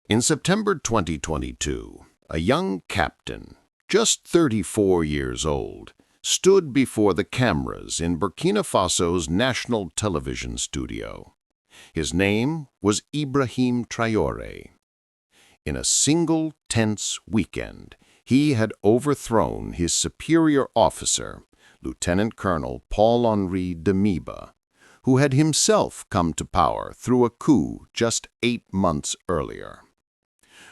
In September 2022, a young captain, just 34 years old, stood before the cameras in Burkina Faso's national television studio. His name was Ibrahim Traoré. In a single tense weekend, he had overthrown his superior officer, Lieutenant Colonel Paul-Henri Demiba, who had himself come to power through a coup just 8 months earlier.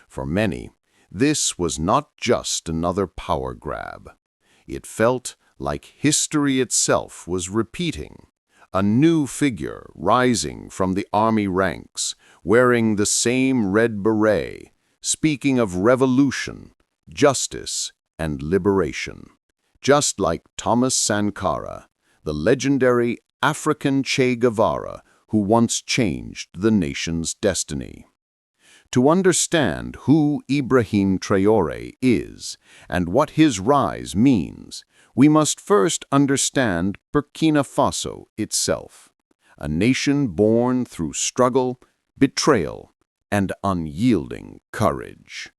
For many, this was not just another power grab. It felt like history itself was repeating, a new figure rising from the army ranks, wearing the same red beret, speaking of revolution, justice, and liberation, just like Thomas Sankara, the legendary African Che Guevara who once changed the nation's destiny. To understand who Ibrahim Traoré is and what his rise means, we must first understand Burkina Faso itself, a nation born through struggle, betrayal, and unyielding courage.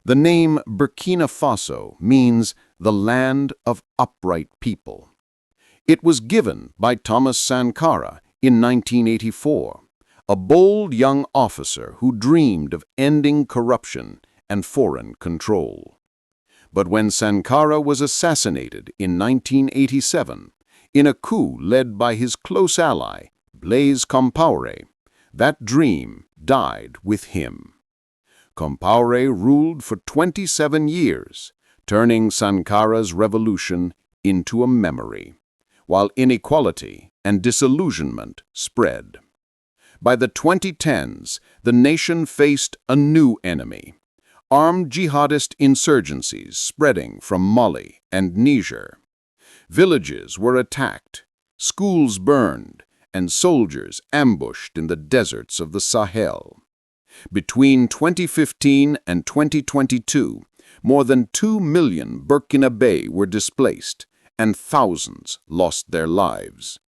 The name Burkina Faso means the land of upright people. It was given by Thomas Sankara in 1984, a bold young officer who dreamed of ending corruption and foreign control. But when Sankara was assassinated in 1987, in a coup led by his close ally, Blaise Compaoré, that dream died with him. Compaoré ruled for 27 years, turning Sankara's revolution into a memory, while inequality and disillusionment spread. By the 2010s, the nation faced a new enemy, armed jihadist insurgencies spreading from Mali and Niger. Villages were attacked, schools burned, and soldiers ambushed in the deserts of the Sahel. Between 2015 and 2022, more than 2 million Burkinabé were displaced, and thousands lost their lives.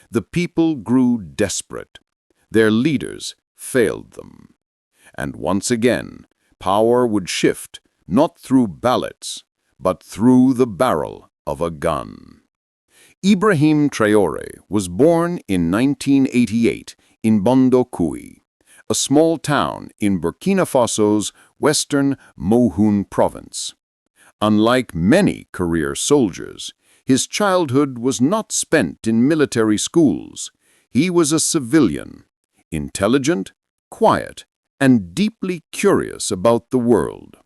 The people grew desperate. Their leaders failed them. And once again, power would shift not through ballots, but through the barrel of a gun. Ibrahim Traoré was born in 1988 in Bondokouy, a small town in Burkina Faso's western Mohun province. Unlike many career soldiers, his childhood was not spent in military schools. He was a civilian, intelligent, quiet, and deeply curious about the world.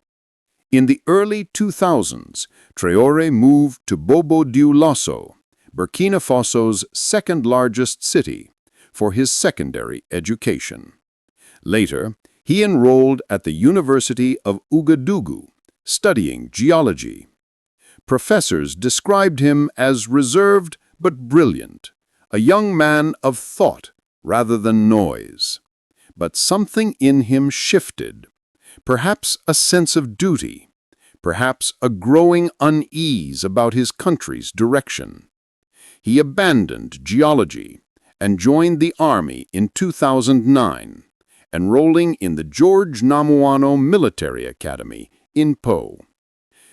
In the early 2000s, Traoré moved to Bobo-Dioulasso, Burkina Faso's second-largest city, for his secondary education. Later, he enrolled at the University of Ouagadougou, studying geology. Professors described him as reserved but brilliant, a young man of thought rather than noise. But something in him shifted, perhaps a sense of duty, perhaps a growing unease about his country's direction. He abandoned geology and joined the army in 2009, enrolling in the George Namuano Military Academy in Po.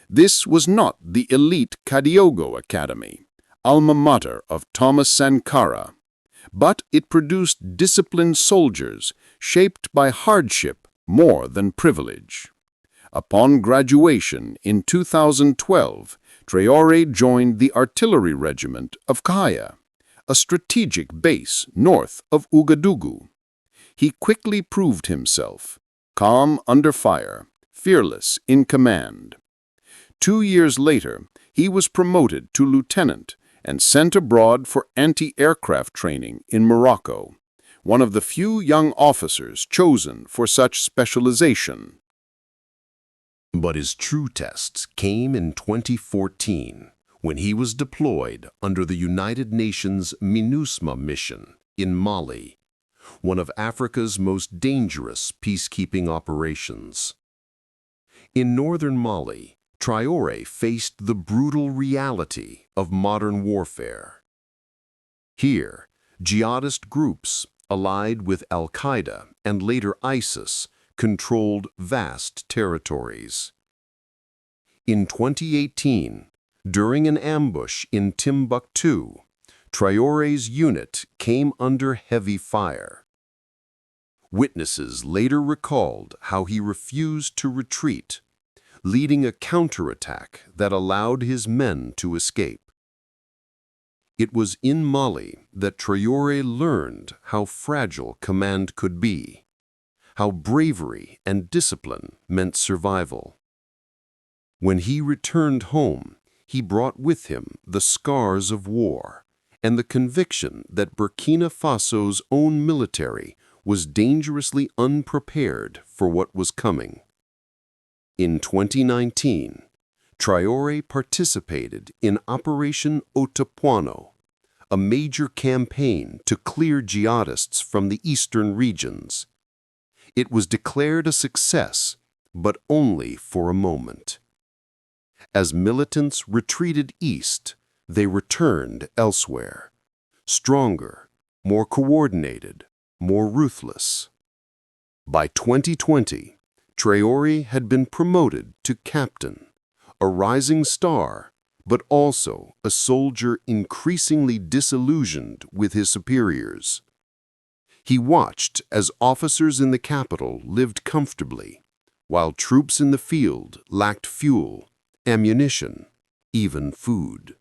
This was not the elite Kadiogo Academy, alma mater of Thomas Sankara, but it produced disciplined soldiers shaped by hardship more than privilege. Upon graduation in 2012, Traoré joined the artillery regiment of Kaya, a strategic base north of Ouagadougou. He quickly proved himself, calm under fire, fearless in command. 2 years later, he was promoted to lieutenant and sent abroad for anti-aircraft training in Morocco, one of the few young officers chosen for such specialization. But his true tests came in 2014, when he was deployed under the United Nations MINUSMA mission in Mali, one of Africa's most dangerous peacekeeping operations. In northern Mali, Traoré faced the brutal reality of modern warfare. Here, jihadist groups, allied with Al-Qaeda and later ISIS, controlled vast territories. In 2018, during an ambush in Timbuktu, Traoré's unit came under heavy fire. Witnesses later recalled how he refused to retreat, leading a counterattack that allowed his men to escape. It was in Mali that Traoré learned how fragile command could be, how bravery and discipline meant survival. When he returned home, he brought with him the scars of war and the conviction that Burkina Faso's own military was dangerously unprepared for what was coming. In 2019, Traoré participated in Operation Otapuano, a major campaign to clear jihadists from the eastern regions. It was declared a success, but only for a moment. As militants retreated east, they returned elsewhere, stronger, more coordinated, more ruthless. By 2020, Traoré had been promoted to captain, a rising star, but also a soldier increasingly disillusioned with his superiors. He watched as officers in the capital lived comfortably, while troops in the field lacked fuel, ammunition, even food.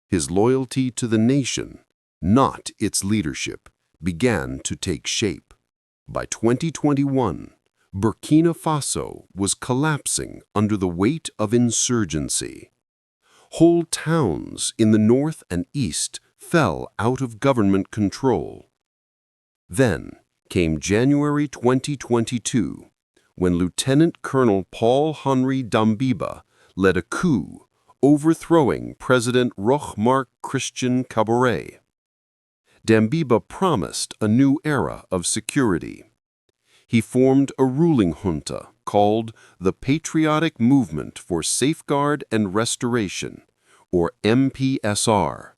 His loyalty to the nation, not its leadership, began to take shape. By 2021, Burkina Faso was collapsing under the weight of insurgency. Whole towns in the north and east fell out of government control. Then came January 2022, when Lieutenant Colonel Paul-Henri Damiba led a coup, overthrowing President Roch-Marc Christian Kabore. Damiba promised a new era of security. He formed a ruling junta called the Patriotic Movement for Safeguard and Restoration, or MPSR.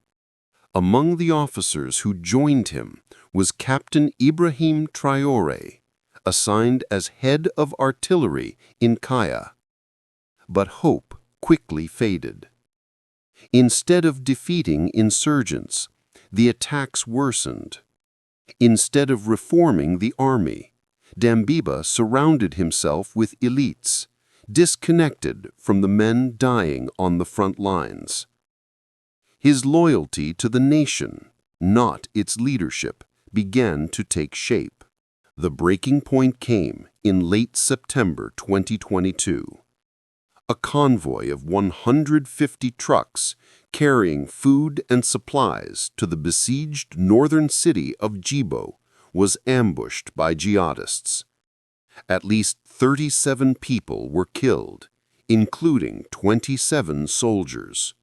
Among the officers who joined him was Captain Ibrahim Traoré, assigned as head of artillery in Kaya. But hope quickly faded. Instead of defeating insurgents, the attacks worsened. Instead of reforming the army, Damiba surrounded himself with elites, disconnected from the men dying on the front lines. His loyalty to the nation, not its leadership, began to take shape. The breaking point came in late September 2022. A convoy of 150 trucks carrying food and supplies to the besieged northern city of Djibo was ambushed by jihadists. At least 37 people were killed, including 27 soldiers.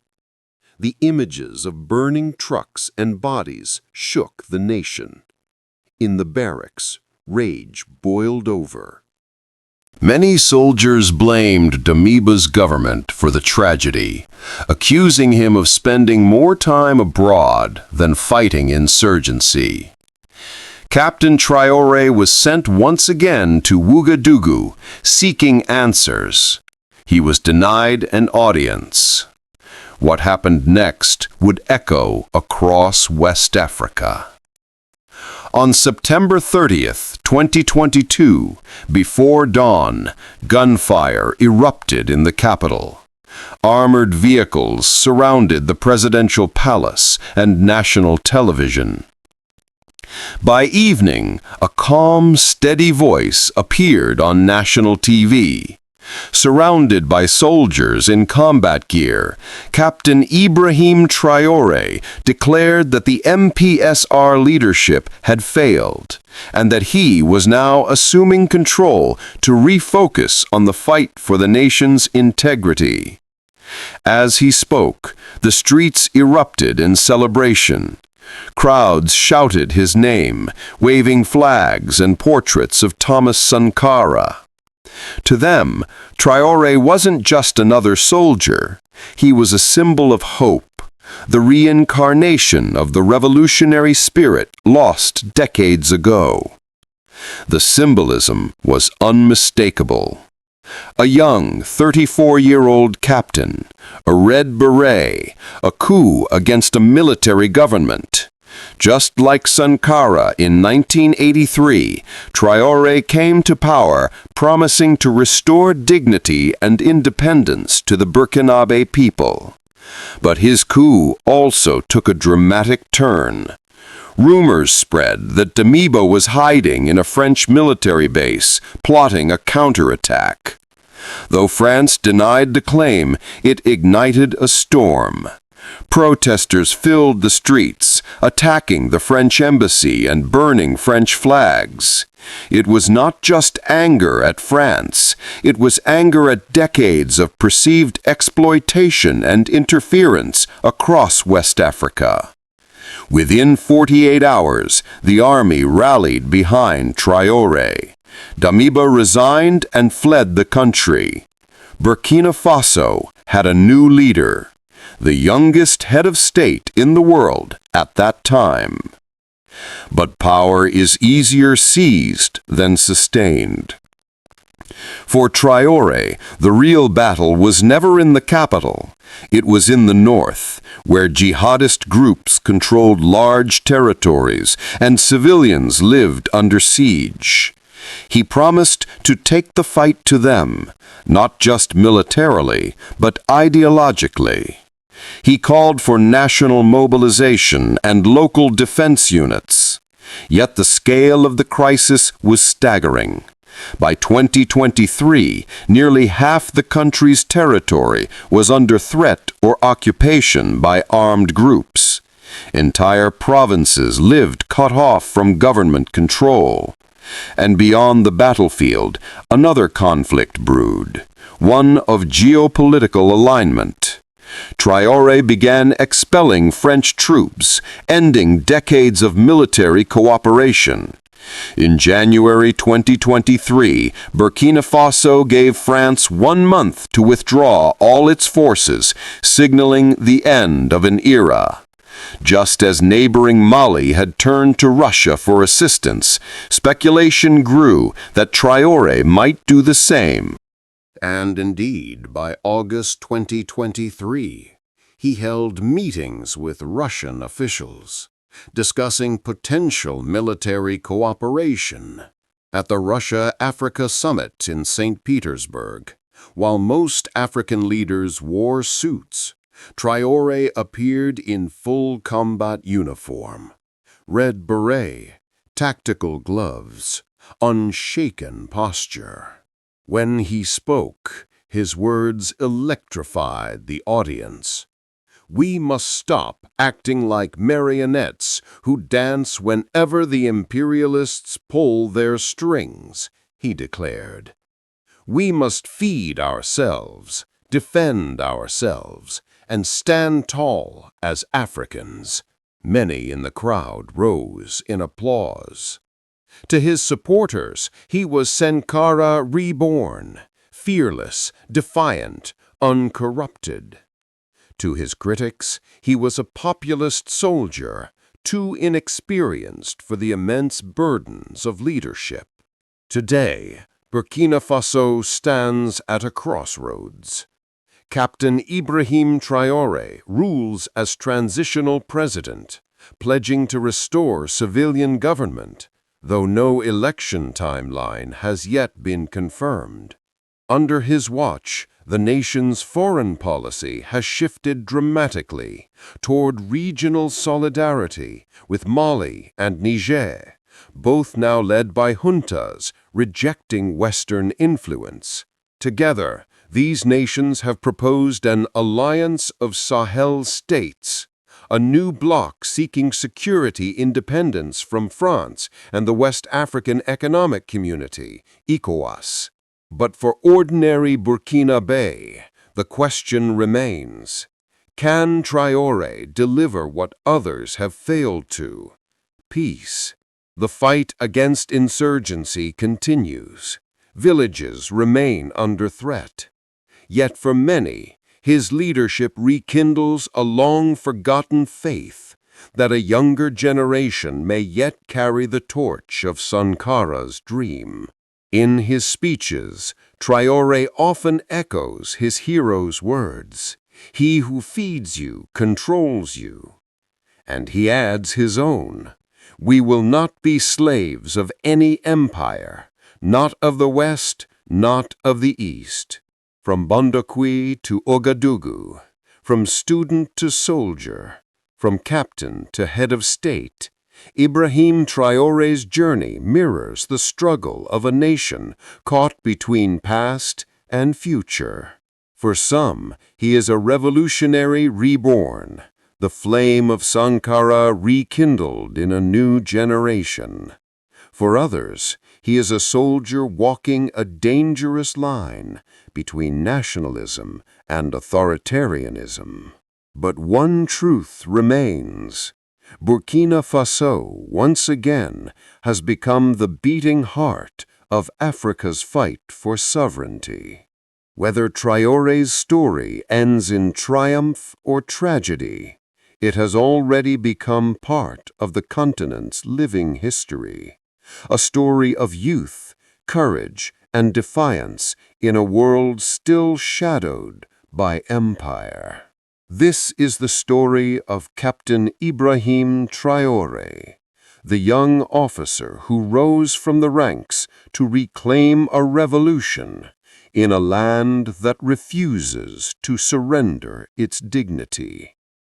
The images of burning trucks and bodies shook the nation. In the barracks, rage boiled over. Many soldiers blamed Damiba's government for the tragedy, accusing him of spending more time abroad than fighting insurgency. Captain Traoré was sent once again to Ouagadougou, seeking answers. He was denied an audience. What happened next would echo across West Africa. On September 30th, 2022, before dawn, gunfire erupted in the capital. Armored vehicles surrounded the presidential palace and national television. By evening, a calm, steady voice appeared on national TV. Surrounded by soldiers in combat gear, Captain Ibrahim Traoré declared that the MPSR leadership had failed, and that he was now assuming control to refocus on the fight for the nation's integrity. As he spoke, the streets erupted in celebration. Crowds shouted his name, waving flags and portraits of Thomas Sankara. To them, Traoré wasn't just another soldier. He was a symbol of hope, the reincarnation of the revolutionary spirit lost decades ago. The symbolism was unmistakable. A young 34-year-old captain, a red beret, a coup against a military government. Just like Sankara in 1983, Traoré came to power promising to restore dignity and independence to the Burkinabé people. But his coup also took a dramatic turn. Rumors spread that Damiba was hiding in a French military base, plotting a counterattack. Though France denied the claim, it ignited a storm. Protesters filled the streets, attacking the French embassy and burning French flags. It was not just anger at France, it was anger at decades of perceived exploitation and interference across West Africa. Within 48 hours, the army rallied behind Traoré. Damiba resigned and fled the country. Burkina Faso had a new leader, the youngest head of state in the world at that time. But power is easier seized than sustained. For Traoré, the real battle was never in the capital. It was in the north, where jihadist groups controlled large territories and civilians lived under siege. He promised to take the fight to them, not just militarily, but ideologically. He called for national mobilization and local defense units. Yet the scale of the crisis was staggering. By 2023, nearly half the country's territory was under threat or occupation by armed groups. Entire provinces lived cut off from government control. And beyond the battlefield, another conflict brewed, one of geopolitical alignment. Traoré began expelling French troops, ending decades of military cooperation. In January 2023, Burkina Faso gave France 1 month to withdraw all its forces, signaling the end of an era. Just as neighboring Mali had turned to Russia for assistance, speculation grew that Traoré might do the same. And indeed, by August 2023, he held meetings with Russian officials, discussing potential military cooperation. At the Russia-Africa Summit in St. Petersburg, while most African leaders wore suits, Traoré appeared in full combat uniform, red beret, tactical gloves, unshaken posture. When he spoke, his words electrified the audience. "We must stop acting like marionettes who dance whenever the imperialists pull their strings," he declared. "We must feed ourselves, defend ourselves, and stand tall as Africans." Many in the crowd rose in applause. To his supporters, he was Sankara reborn, fearless, defiant, uncorrupted. To his critics, he was a populist soldier, too inexperienced for the immense burdens of leadership. Today, Burkina Faso stands at a crossroads. Captain Ibrahim Traoré rules as transitional president, pledging to restore civilian government, though no election timeline has yet been confirmed. Under his watch, the nation's foreign policy has shifted dramatically toward regional solidarity with Mali and Niger, both now led by juntas rejecting Western influence. Together, these nations have proposed an alliance of Sahel states, a new bloc seeking security independence from France and the West African Economic Community, ECOWAS. But for ordinary Burkinabé, the question remains: can Traoré deliver what others have failed to? Peace. The fight against insurgency continues. Villages remain under threat. Yet for many, his leadership rekindles a long-forgotten faith, that a younger generation may yet carry the torch of Sankara's dream. In his speeches, Traoré often echoes his hero's words, "He who feeds you controls you." And he adds his own, "We will not be slaves of any empire, not of the West, not of the East." From Bondokwi to Ouagadougou, from student to soldier, from captain to head of state, Ibrahim Traoré's journey mirrors the struggle of a nation caught between past and future. For some, he is a revolutionary reborn, the flame of Sankara rekindled in a new generation. For others, he is a soldier walking a dangerous line between nationalism and authoritarianism. But one truth remains. Burkina Faso, once again, has become the beating heart of Africa's fight for sovereignty. Whether Traoré's story ends in triumph or tragedy, it has already become part of the continent's living history. A story of youth, courage, and defiance in a world still shadowed by empire. This is the story of Captain Ibrahim Traoré, the young officer who rose from the ranks to reclaim a revolution in a land that refuses to surrender its dignity.